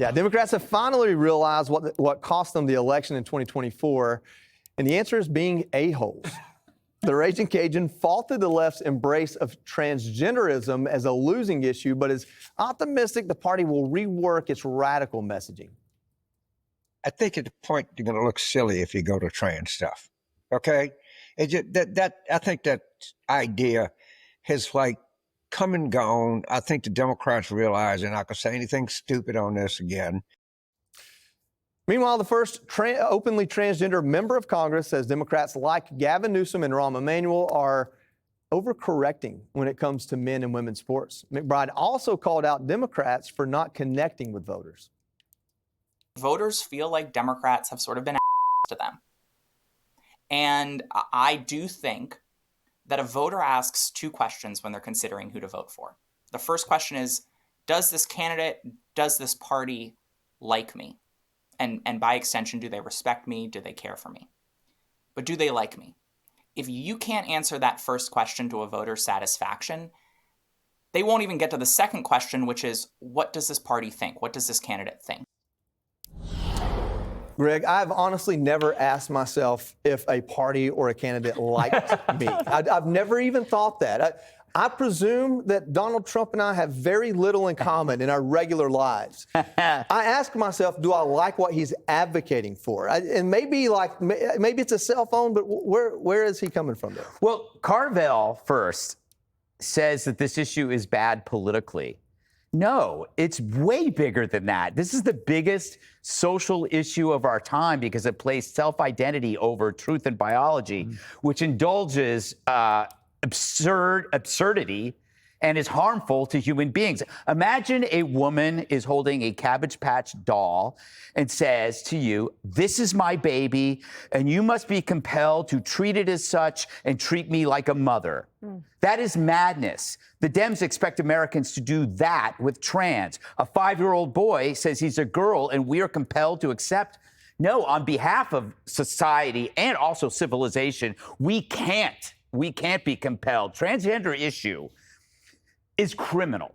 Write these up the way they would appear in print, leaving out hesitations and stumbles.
Yeah, Democrats have finally realized what cost them the election in 2024, and the answer is being a-holes. The Raging Cajun faulted the left's embrace of transgenderism as a losing issue, but is optimistic the party will rework its radical messaging. I think at the point you're going to look silly if you go to trans stuff. Okay, I think that idea has like come and gone. I think the Democrats realize they're not going to say anything stupid on this again. Meanwhile, the first openly transgender member of Congress says Democrats like Gavin Newsom and Rahm Emanuel are overcorrecting when it comes to men and women's sports. McBride also called out Democrats for not connecting with voters. Voters feel like Democrats have sort of been to them. And I do think that a voter asks two questions when they're considering who to vote for. The first question is, does this candidate, does this party like me? And by extension, do they respect me? Do they care for me? But do they like me? If you can't answer that first question to a voter's satisfaction, they won't even get to the second question, which is, what does this party think? What does this candidate think? Greg, I've honestly never asked myself if a party or a candidate liked me. I've never even thought that. I presume that Donald Trump and I have very little in common in our regular lives. I ask myself, do I like what he's advocating for? And maybe it's a cell phone, but where is he coming from there? Well, Carville first says that this issue is bad politically. No, it's way bigger than that. This is the biggest social issue of our time because it places self-identity over truth and biology, which indulges absurdity and is harmful to human beings. Imagine a woman is holding a Cabbage Patch doll and says to you, this is my baby, and you must be compelled to treat it as such and treat me like a mother. That is madness. The Dems expect Americans to do that with trans. A 5-year-old boy says he's a girl, and we are compelled to accept. No, on behalf of society and also civilization, we can't be compelled. Transgender issue is criminal.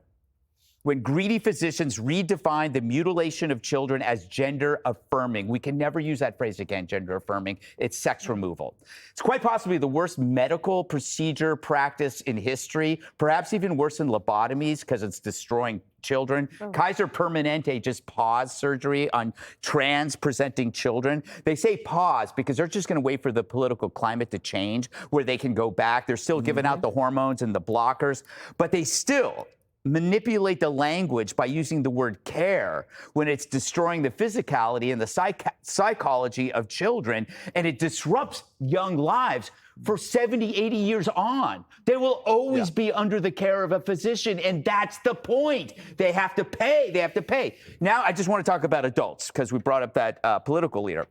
When greedy physicians redefine the mutilation of children as gender affirming, we can never use that phrase again, gender affirming, it's sex removal. It's quite possibly the worst medical procedure practice in history, perhaps even worse than lobotomies because it's destroying children. Kaiser Permanente just paused surgery on trans-presenting children. They say pause because they're just going to wait for the political climate to change where they can go back. They're still giving out the hormones and the blockers, but they still manipulate the language by using the word care when it's destroying the physicality and the psychology of children, and it disrupts young lives for 70, 80 years on. They will always be under the care of a physician, and that's the point. They have to pay. They have to pay. Now, I just want to talk about adults because we brought up that political leader.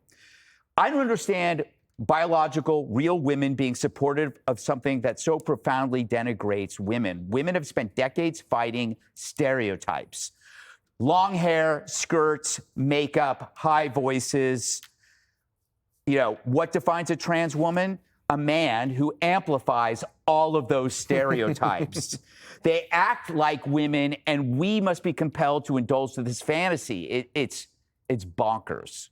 I don't understand biological, real women being supportive of something that so profoundly denigrates women. Women have spent decades fighting stereotypes. Long hair, skirts, makeup, high voices. You know, what defines a trans woman? A man who amplifies all of those stereotypes. They act like women, and we must be compelled to indulge to this fantasy. It's bonkers.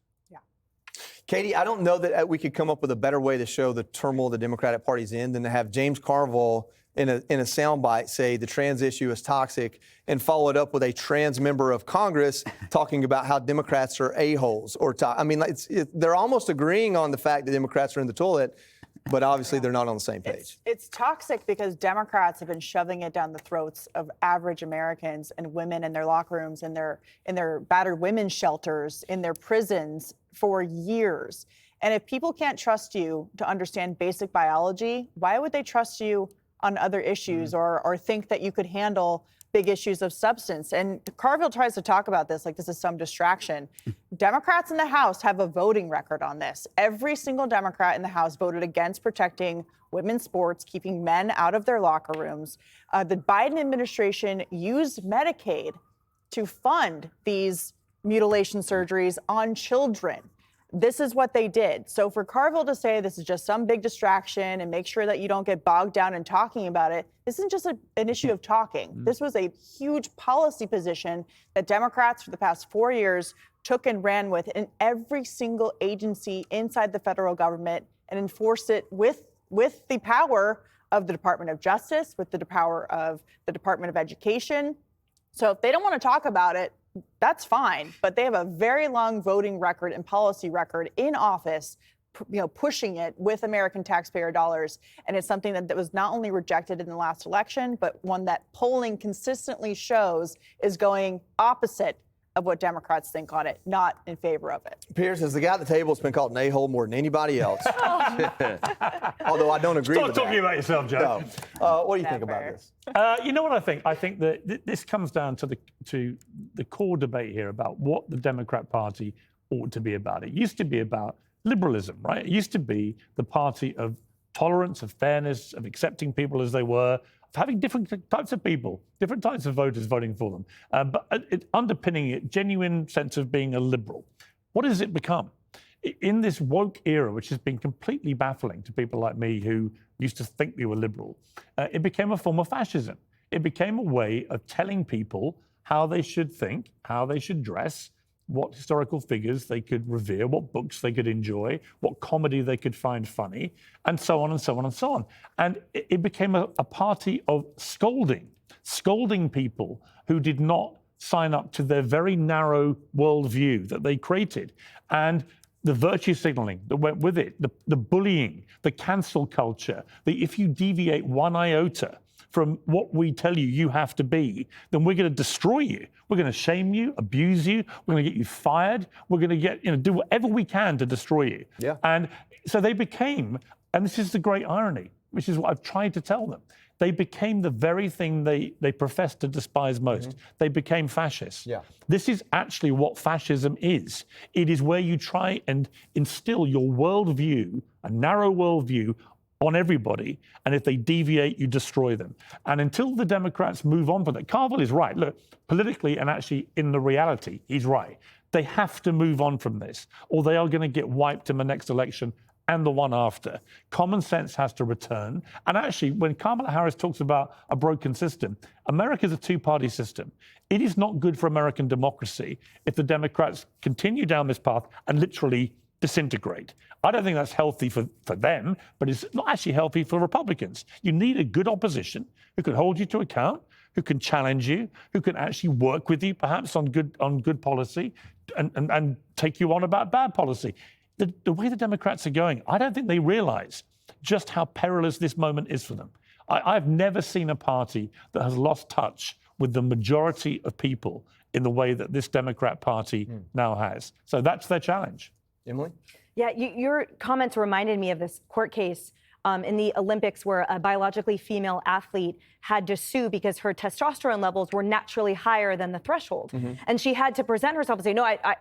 Katie, I don't know that we could come up with a better way to show the turmoil the Democratic Party's in than to have James Carville in a soundbite say the trans issue is toxic and follow it up with a trans member of Congress talking about how Democrats are a-holes. They're almost agreeing on the fact that Democrats are in the toilet, but obviously they're not on the same page. It's toxic because Democrats have been shoving it down the throats of average Americans and women in their locker rooms, in their battered women's shelters, in their prisons for years. And if people can't trust you to understand basic biology, why would they trust you on other issues or think that you could handle big issues of substance? And Carville tries to talk about this like this is some distraction. Democrats in the House have a voting record on this. Every single Democrat in the House voted against protecting women's sports, keeping men out of their locker rooms. The Biden administration used Medicaid to fund these mutilation surgeries on children. this is what they did. So for Carville to say this is just some big distraction and make sure that you don't get bogged down in talking about it, this isn't just an issue of talking. This was a huge policy position that Democrats for the past 4 years took and ran with in every single agency inside the federal government and enforced it with the power of the Department of Justice, with the power of the Department of Education. So if they don't want to talk about it, that's fine. But they have a very long voting record and policy record in office, pushing it with American taxpayer dollars. And it's something that was not only rejected in the last election, but one that polling consistently shows is going opposite of what Democrats think on it, not in favor of it. Piers, as the guy at the table has been called an a-hole more than anybody else. Although I don't agree with Stop talking that. about yourself, Joe. No. What do you think about this? You know what I think? I think that this comes down to the core debate here about what the Democrat Party ought to be about. It used to be about liberalism, right? It used to be the party of tolerance, of fairness, of accepting people as they were, of having different types of people, different types of voters voting for them, but underpinning it, genuine sense of being a liberal. What has it become? In this woke era, which has been completely baffling to people like me who used to think we were liberal, it became a form of fascism. It became a way of telling people how they should think, how they should dress, what historical figures they could revere, what books they could enjoy, what comedy they could find funny, and so on and so on and so on. And it became a party of scolding people who did not sign up to their very narrow worldview that they created. And the virtue signaling that went with it, the bullying, the cancel culture, the if you deviate one iota from what we tell you you have to be, then we're going to destroy you. We're going to shame you, abuse you. We're going to get you fired. We're going to do whatever we can to destroy you. Yeah. And so they became, and this is the great irony, which is what I've tried to tell them. They became the very thing they professed to despise most. Mm-hmm. They became fascists. Yeah. This is actually what fascism is. It is where you try and instill your worldview, a narrow worldview, on everybody, and if they deviate, you destroy them. And until the Democrats move on from that, Carville is right. Look, politically and actually in the reality, he's right. They have to move on from this, or they are going to get wiped in the next election and the one after. Common sense has to return. And actually, when Kamala Harris talks about a broken system, America's a two-party system. It is not good for American democracy if the Democrats continue down this path and literally disintegrate. I don't think that's healthy for them, but it's not actually healthy for Republicans. You need a good opposition who can hold you to account, who can challenge you, who can actually work with you, perhaps on good policy, and take you on about bad policy. The way the Democrats are going, I don't think they realize just how perilous this moment is for them. I've never seen a party that has lost touch with the majority of people in the way that this Democrat Party now has. So that's their challenge. Emily? Yeah, your comments reminded me of this court case in the Olympics where a biologically female athlete had to sue because her testosterone levels were naturally higher than the threshold. Mm-hmm. And she had to present herself and say, no, I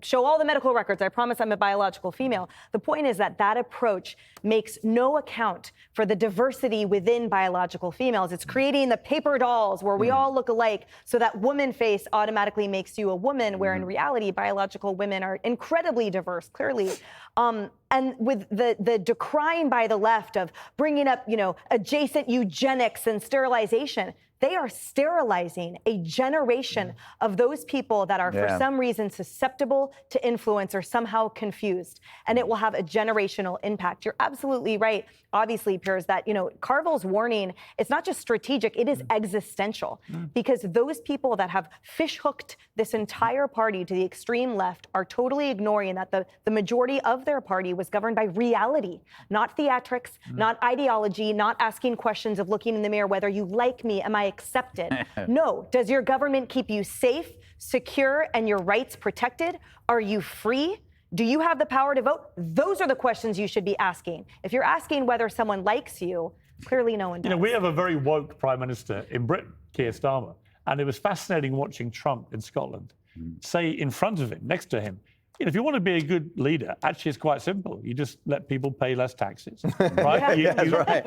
show all the medical records. I promise I'm a biological female. The point is that approach makes no account for the diversity within biological females. It's creating the paper dolls where we all look alike so that woman face automatically makes you a woman, where in reality, biological women are incredibly diverse, clearly. And with the decrying by the left of bringing up, adjacent eugenics and sterilization, they are sterilizing a generation of those people that are for some reason susceptible to influence or somehow confused. And it will have a generational impact. You're absolutely right, obviously, Piers, that, Carville's warning, it's not just strategic, it is existential. Because those people that have fish hooked this entire party to the extreme left are totally ignoring that the majority of their party was governed by reality, not theatrics, not ideology, not asking questions of looking in the mirror, whether you like me, am I accepted? No. Does your government keep you safe, secure, and your rights protected? Are you free? Do you have the power to vote? Those are the questions you should be asking. If you're asking whether someone likes you, clearly no one does. We have a very woke Prime Minister in Britain, Keir Starmer, and it was fascinating watching Trump in Scotland say in front of him, next to him, if you want to be a good leader, actually it's quite simple. You just let people pay less taxes, right?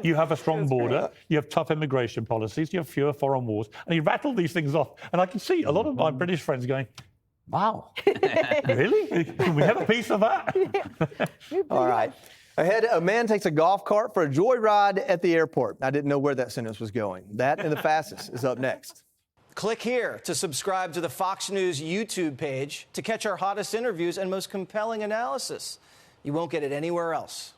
You have a strong border, you have tough immigration policies, you have fewer foreign wars, and you rattle these things off. And I can see a lot of my British friends going, Wow. Really? Can we have a piece of that? All right. Ahead, a man takes a golf cart for a joyride at the airport. I didn't know where that sentence was going. That and the fastest is up next. Click here to subscribe to the Fox News YouTube page to catch our hottest interviews and most compelling analysis. You won't get it anywhere else.